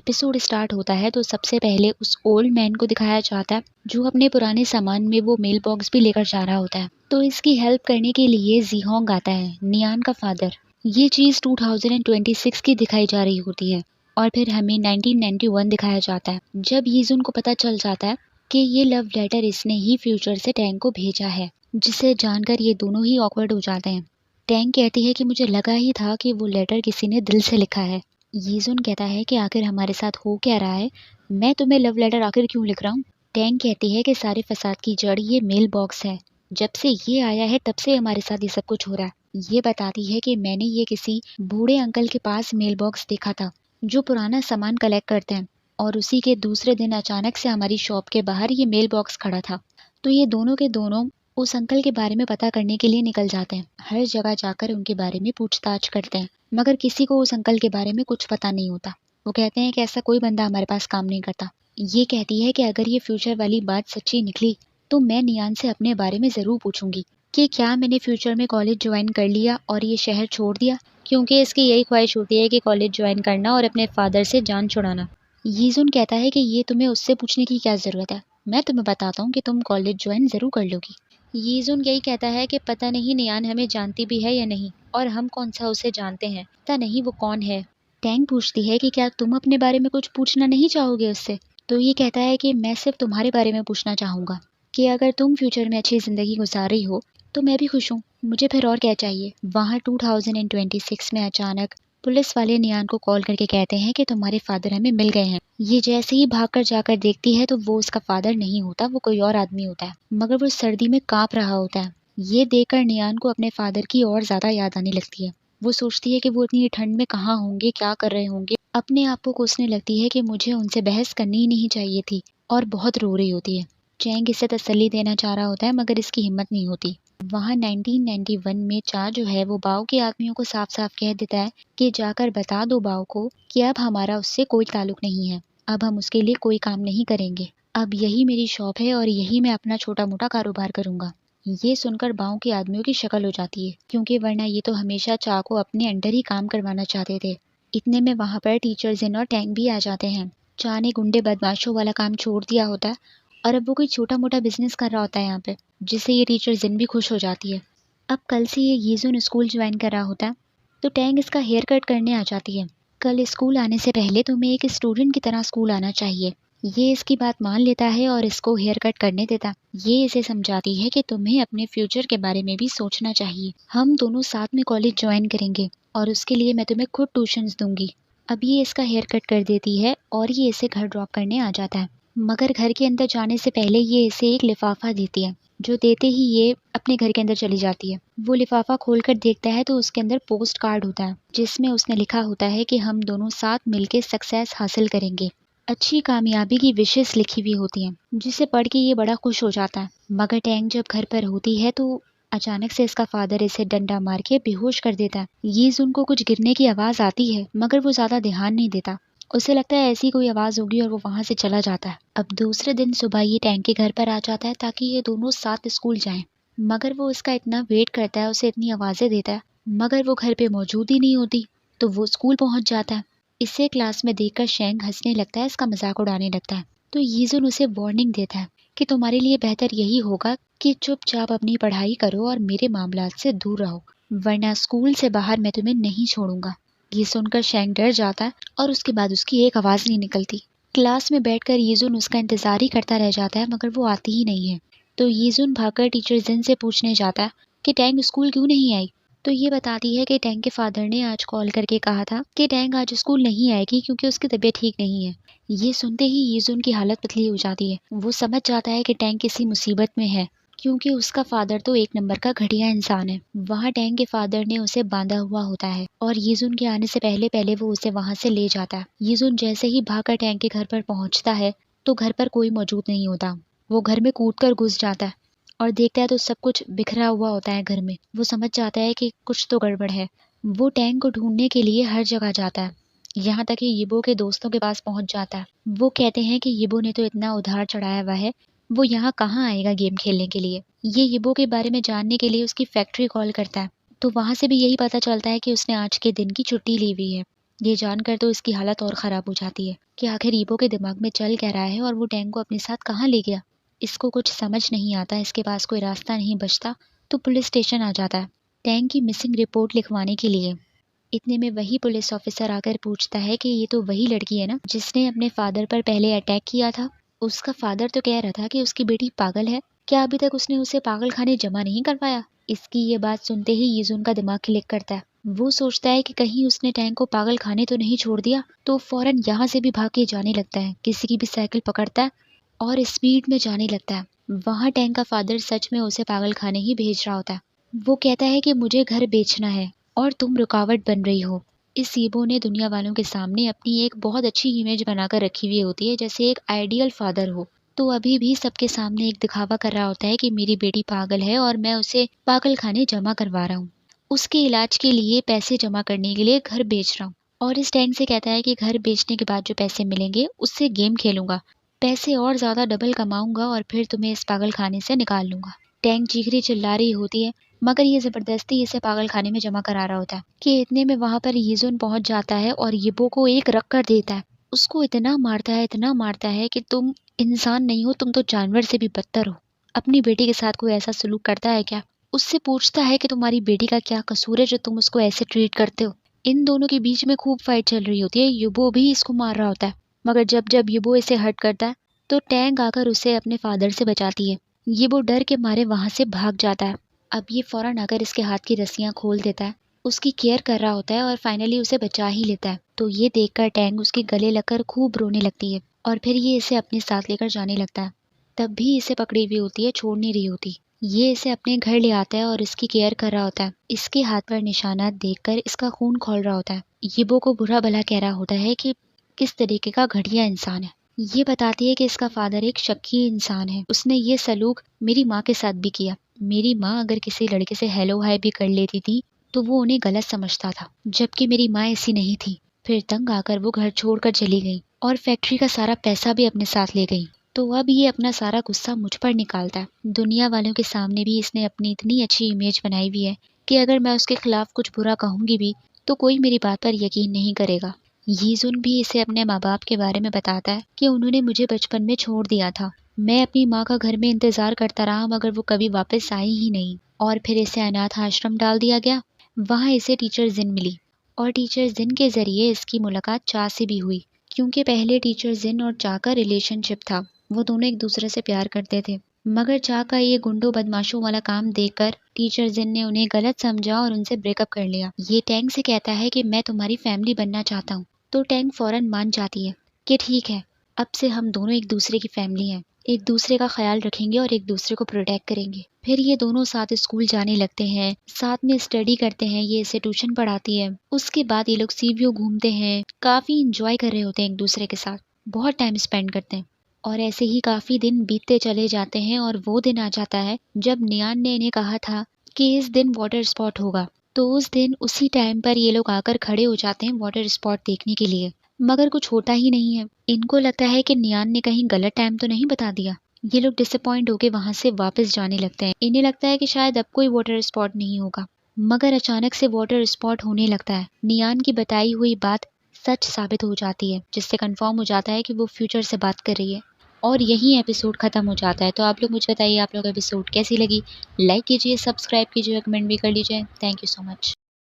Episode start होता है तो सबसे पहले उस ओल्ड मैन को दिखाया जाता है जो अपने पुराने सामान में वो मेल बॉक्स भी लेकर जा रहा होता है। तो इसकी हेल्प करने के लिए जीहोंग आता है, नियान का फादर। ये चीज 2026 की दिखाई जा रही होती है और फिर हमें 1991 दिखाया जाता है जब यीजुन को पता चल जाता है कि ये लव लेटर इसने ही फ्यूचर से टैंग को भेजा है, जिसे जानकर ये दोनों ही ऑकवर्ड हो जाते हैं। टैंग कहती है कि मुझे लगा ही था कि वो लेटर किसी ने दिल से लिखा है। यीजुन कहता है कि आखिर हमारे साथ हो क्या रहा है, मैं तुम्हें लव लेटर आखिर क्यों लिख रहा हूँ। टैंग कहती है कि सारे फसाद की जड़ ये मेल बॉक्स है, जब से ये आया है तब से हमारे साथ ये सब कुछ हो रहा है। ये बताती है कि मैंने ये किसी बूढ़े अंकल के पास मेल बॉक्स देखा था जो पुराना सामान कलेक्ट करते हैं, और उसी के दूसरे दिन अचानक से हमारी शॉप के बाहर ये मेल बॉक्स खड़ा था। तो ये दोनों के दोनों उस अंकल के बारे में पता करने के लिए निकल जाते हैं। हर जगह जाकर उनके बारे में पूछताछ करते हैं, मगर किसी को उस अंकल के बारे में कुछ पता नहीं होता। वो कहते हैं कि ऐसा कोई बंदा हमारे पास काम नहीं करता। ये कहती है कि अगर ये फ्यूचर वाली बात सच्ची निकली तो मैं नियान से अपने बारे में ज़रूर पूछूंगी कि क्या मैंने फ्यूचर में कॉलेज ज्वाइन कर लिया और ये शहर छोड़ दिया, क्योंकि इसकी यही ख्वाहिश होती है कि कॉलेज ज्वाइन करना और अपने फादर से जान छुड़ाना। यीजुन कहता है कि ये तुम्हें उससे पूछने की क्या ज़रूरत है, मैं तुम्हें बताता हूँ कि तुम कॉलेज ज्वाइन ज़रूर कर लोगी। यीजुन यही कहता है कि पता नहीं नियान हमें जानती भी है या नहीं, और हम कौन सा उसे जानते हैं, पता नहीं वो कौन है। टैंग पूछती है कि क्या तुम अपने बारे में कुछ पूछना नहीं चाहोगे उससे। तो ये कहता है कि मैं सिर्फ तुम्हारे बारे में पूछना चाहूँगा कि अगर तुम फ्यूचर में अच्छी ज़िंदगी गुजार रही हो तो मैं भी खुश हूँ, मुझे फिर और क्या चाहिए। वहाँ 2026 में अचानक पुलिस वाले नियान को कॉल करके कहते हैं कि तुम्हारे फादर हमें मिल गए हैं। ये जैसे ही भागकर जाकर देखती है तो वो उसका फादर नहीं होता, वो कोई और आदमी होता है, मगर वो सर्दी में कांप रहा होता है। ये देखकर नियान को अपने फादर की और ज़्यादा याद आने लगती है। वो सोचती है कि वो इतनी ठंड में कहाँ होंगे, क्या कर रहे होंगे। अपने आप को कोसने लगती है कि मुझे उनसे बहस करनी ही नहीं चाहिए थी, और बहुत रो रही होती है। चैंग इसे तसल्ली देना चाह रहा होता है मगर इसकी हिम्मत नहीं होती। वहाँ 1991 में चा जो है वो बाओ के आदमियों को साफ साफ कह देता है कि जाकर बता दो बाओ को कि अब हमारा उससे कोई ताल्लुक नहीं है, अब हम उसके लिए कोई काम नहीं करेंगे, अब यही मेरी शॉप है और यही मैं अपना छोटा मोटा कारोबार करूँगा। ये सुनकर बाओ के आदमियों की शक्ल हो जाती है, क्योंकि वरना ये तो हमेशा चा को अपने अंडर ही काम करवाना चाहते थे। इतने में वहाँ पर टीचर जिन और टैंग भी आ जाते हैं। चा ने गुंडे बदमाशों वाला काम छोड़ दिया होता है और अब वो कोई छोटा मोटा बिजनेस कर रहा होता है यहाँ पे, जिससे ये टीचर जिन भी खुश हो जाती है। अब कल से ये यीजुन स्कूल ज्वाइन कर रहा होता है तो टैंग इसका हेयर कट करने आ जाती है। कल स्कूल आने से पहले तुम्हें एक स्टूडेंट की तरह स्कूल आना चाहिए। ये इसकी बात मान लेता है और इसको हेयर कट करने देता। ये इसे समझाती है कि तुम्हें अपने फ्यूचर के बारे में भी सोचना चाहिए, हम दोनों साथ में कॉलेज ज्वाइन करेंगे और उसके लिए मैं तुम्हें खुद ट्यूशंस दूंगी। अब ये इसका हेयर कट कर देती है और ये इसे घर ड्रॉप करने आ जाता है, मगर घर के अंदर जाने से पहले ये इसे एक लिफाफा देती है, जो देते ही ये अपने घर के अंदर चली जाती है। वो लिफाफा खोलकर देखता है तो उसके अंदर पोस्ट कार्ड होता है जिसमें उसने लिखा होता है कि हम दोनों साथ मिलकर सक्सेस हासिल करेंगे। अच्छी कामयाबी की विशेष लिखी हुई होती हैं, जिसे पढ़ के ये बड़ा खुश हो जाता है। मगर टैंग जब घर पर होती है तो अचानक से इसका फादर इसे डंडा मार के बेहोश कर देता है। यीजुन को कुछ गिरने की आवाज़ आती है मगर वो ज़्यादा ध्यान नहीं देता, उसे लगता है ऐसी कोई आवाज़ होगी और वो वहाँ से चला जाता है। अब दूसरे दिन सुबह ये टैंक के घर पर आ जाता है ताकि ये दोनों साथ स्कूल जाएं, मगर वो उसका इतना वेट करता है, उसे इतनी आवाज़ें देता है, मगर वो घर पे मौजूद ही नहीं होती। तो वो स्कूल पहुँच जाता है। इसे क्लास में देखकर शेंग हंसने लगता है, इसका मजाक उड़ाने लगता है। तो यीजुन उसे वार्निंग देता है कि तुम्हारे लिए बेहतर यही होगा कि चुपचाप अपनी पढ़ाई करो और मेरे मामलात से दूर रहो, वरना स्कूल से बाहर मैं तुम्हें नहीं छोड़ूंगा। ये सुनकर शेंग डर जाता है और उसके बाद उसकी एक आवाज़ नहीं निकलती। क्लास में बैठकर यीजुन उसका इंतज़ार ही करता रह जाता है मगर वो आती ही नहीं है। तो यीजुन भागकर टीचर जिन से पूछने जाता है कि टैंग स्कूल क्यों नहीं आई। तो ये बताती है कि टैंग के फादर ने आज कॉल करके कहा था कि टैंग आज स्कूल नहीं आएगी क्योंकि उसकी तबीयत ठीक नहीं है। ये सुनते ही यीजुन की हालत पतली हो जाती है। वो समझ जाता है कि टैंग किसी मुसीबत में है, क्योंकि उसका फादर तो एक नंबर का घटिया इंसान है। वहाँ टैंग के फादर ने उसे बांधा हुआ होता है और यीजुन के आने से पहले पहले वो उसे वहाँ से ले जाता है। यीजुन जैसे ही भागकर टैंग के घर पर पहुँचता है तो घर पर कोई मौजूद नहीं होता। वो घर में कूदकर घुस जाता है और देखता है तो सब कुछ बिखरा हुआ होता है घर में। वो समझ जाता है कि कुछ तो गड़बड़ है। वो टैंग को ढूंढने के लिए हर जगह जाता है, यहाँ तक कि यिबो के दोस्तों के पास पहुँच जाता है। वो कहते हैं कि यिबो ने तो इतना उधार चढ़ाया हुआ है, वो यहाँ कहाँ आएगा गेम खेलने के लिए। ये यिबो के बारे में जानने के लिए उसकी फैक्ट्री कॉल करता है, तो वहाँ से भी यही पता चलता है कि उसने आज के दिन की छुट्टी ली हुई है। ये जानकर तो इसकी हालत और ख़राब हो जाती है कि आखिर ईबो के दिमाग में चल क्या रहा है और वो टैंक को अपने साथ कहाँ ले गया। इसको कुछ समझ नहीं आता, इसके पास कोई रास्ता नहीं बचता, तो पुलिस स्टेशन आ जाता है टैंक की मिसिंग रिपोर्ट लिखवाने के लिए। इतने में वही पुलिस ऑफिसर आकर पूछता है कि ये तो वही लड़की है ना जिसने अपने फादर पर पहले अटैक किया था। उसका फादर तो कह रहा था कि उसकी बेटी पागल है, क्या अभी तक उसने उसे पागल खाने जमा नहीं करवाया। इसकी ये बात सुनते ही यीजून का दिमाग क्लिक करता है। वो सोचता है कि कहीं उसने टैंक को पागल खाने तो नहीं छोड़ दिया, तो फौरन यहाँ से भी भाग के जाने लगता है, किसी की भी साइकिल पकड़ता है और स्पीड में जाने लगता है। वहाँ टैंक का फादर सच में उसे पागल खाने ही भेज रहा होता है। वो कहता है कि मुझे घर बेचना है और तुम रुकावट बन रही हो। इस ईबो ने दुनिया वालों के सामने अपनी एक बहुत अच्छी इमेज बनाकर रखी हुई होती है, जैसे एक आइडियल फादर हो। तो अभी भी सबके सामने एक दिखावा कर रहा होता है कि मेरी बेटी पागल है और मैं उसे पागल खाने जमा करवा रहा हूँ, उसके इलाज के लिए पैसे जमा करने के लिए घर बेच रहा हूँ। और इस टैंक से कहता है कि घर बेचने के बाद जो पैसे मिलेंगे उससे गेम खेलूंगा, पैसे और ज़्यादा डबल कमाऊंगा और फिर तुम्हें इस पागल खाने से निकाल लूंगा। टैंक चीखरी चिल्ला रही होती है, मगर ये ज़बरदस्ती इसे पागल खाने में जमा करा रहा होता है कि इतने में वहाँ पर यीजून पहुँच जाता है और यीबो को एक रख कर देता है। उसको इतना मारता है कि तुम इंसान नहीं हो, तुम तो जानवर से भी बदतर हो। अपनी बेटी के साथ कोई ऐसा सलूक करता है क्या? उससे पूछता है कि तुम्हारी बेटी का क्या कसूर है जो तुम उसको ऐसे ट्रीट करते हो। इन दोनों के बीच में खूब फाइट चल रही होती है। युबो भी इसको मार रहा होता है, मगर जब जब युबो इसे हर्ट करता है तो टैंक आकर उसे अपने फादर से बचाती है। युबो डर के मारे वहां से भाग जाता है। अब ये फौरन आकर इसके हाथ की रस्सियां खोल देता है, उसकी केयर कर रहा होता है और फाइनली उसे बचा ही लेता है। तो ये देखकर टैंक उसके गले लगकर खूब रोने लगती है और फिर ये इसे अपने साथ लेकर जाने लगता है। तब भी इसे पकड़ी हुई होती है, छोड़ नहीं रही होती। ये इसे अपने घर ले आता है और इसकी केयर कर रहा होता है। इसके हाथ पर निशानात देखकर इसका खून खोल रहा होता है। यिबो को बुरा भला कह रहा होता है कि किस तरीके का घटिया इंसान है। ये बताती है कि इसका फादर एक शक्की इंसान है, उसने ये सलूक मेरी माँ के साथ भी किया। मेरी माँ अगर किसी लड़के से हेलो हाय भी कर लेती थी तो वो उन्हें गलत समझता था, जबकि मेरी माँ ऐसी नहीं थी। फिर तंग आकर वो घर छोड़कर चली गई और फैक्ट्री का सारा पैसा भी अपने साथ ले गई। तो अब ये अपना सारा गुस्सा मुझ पर निकालता है। दुनिया वालों के सामने भी इसने अपनी इतनी अच्छी इमेज बनाई हुई है कि अगर मैं उसके खिलाफ कुछ बुरा कहूँगी भी तो कोई मेरी बात पर यकीन नहीं करेगा। यीजुन भी इसे अपने माँ बाप के बारे में बताता है कि उन्होंने मुझे बचपन में छोड़ दिया था। मैं अपनी माँ का घर में इंतजार करता रहा, मगर वो कभी वापस आई ही नहीं। और फिर इसे अनाथ आश्रम डाल दिया गया। वहाँ इसे टीचर जिन मिली और टीचर जिन के जरिए इसकी मुलाकात चा से भी हुई, क्योंकि पहले टीचर जिन और चा का रिलेशनशिप था। वो दोनों एक दूसरे से प्यार करते थे, मगर चा का ये गुंडों बदमाशों वाला काम देखकर टीचर जिन ने उन्हें गलत समझा और उनसे ब्रेकअप कर लिया। ये टैंक से कहता है कि मैं तुम्हारी फैमिली बनना चाहता हूँ। तो टैंक फौरन मान जाती है कि ठीक है, अब से हम दोनों एक दूसरे की फैमिली हैं, एक दूसरे का ख्याल रखेंगे और एक दूसरे को प्रोटेक्ट करेंगे। फिर ये दोनों साथ स्कूल जाने लगते हैं, साथ में स्टडी करते हैं, ये इसे ट्यूशन पढ़ाती है। उसके बाद ये लोग सीवीओ घूमते हैं, काफ़ी इंजॉय कर रहे होते हैं एक दूसरे के साथ, बहुत टाइम स्पेंड करते हैं। और ऐसे ही काफ़ी दिन बीतते चले जाते हैं और वो दिन आ जाता है जब नियान ने इन्हें कहा था कि इस दिन वाटर स्पॉट होगा। तो उस दिन उसी टाइम पर ये लोग आकर खड़े हो जाते हैं वाटर स्पॉट देखने के लिए, मगर कुछ होता ही नहीं है। इनको लगता है कि नियान ने कहीं गलत टाइम तो नहीं बता दिया। ये लोग डिसअपॉइंट होकर वहां से वापस जाने लगते हैं। इन्हें लगता है कि शायद अब कोई वाटर स्पॉट नहीं होगा, मगर अचानक से वाटर स्पॉट होने लगता है। नियान की बताई हुई बात सच साबित हो जाती है, जिससे कंफर्म हो जाता है कि वो फ्यूचर से बात कर रही है। और यही एपिसोड खत्म हो जाता है। तो आप लोग मुझे बताइए आप लोग एपिसोड कैसी लगी। लाइक कीजिए, सब्सक्राइब कीजिए, कमेंट भी कर लीजिए। Thank you so much.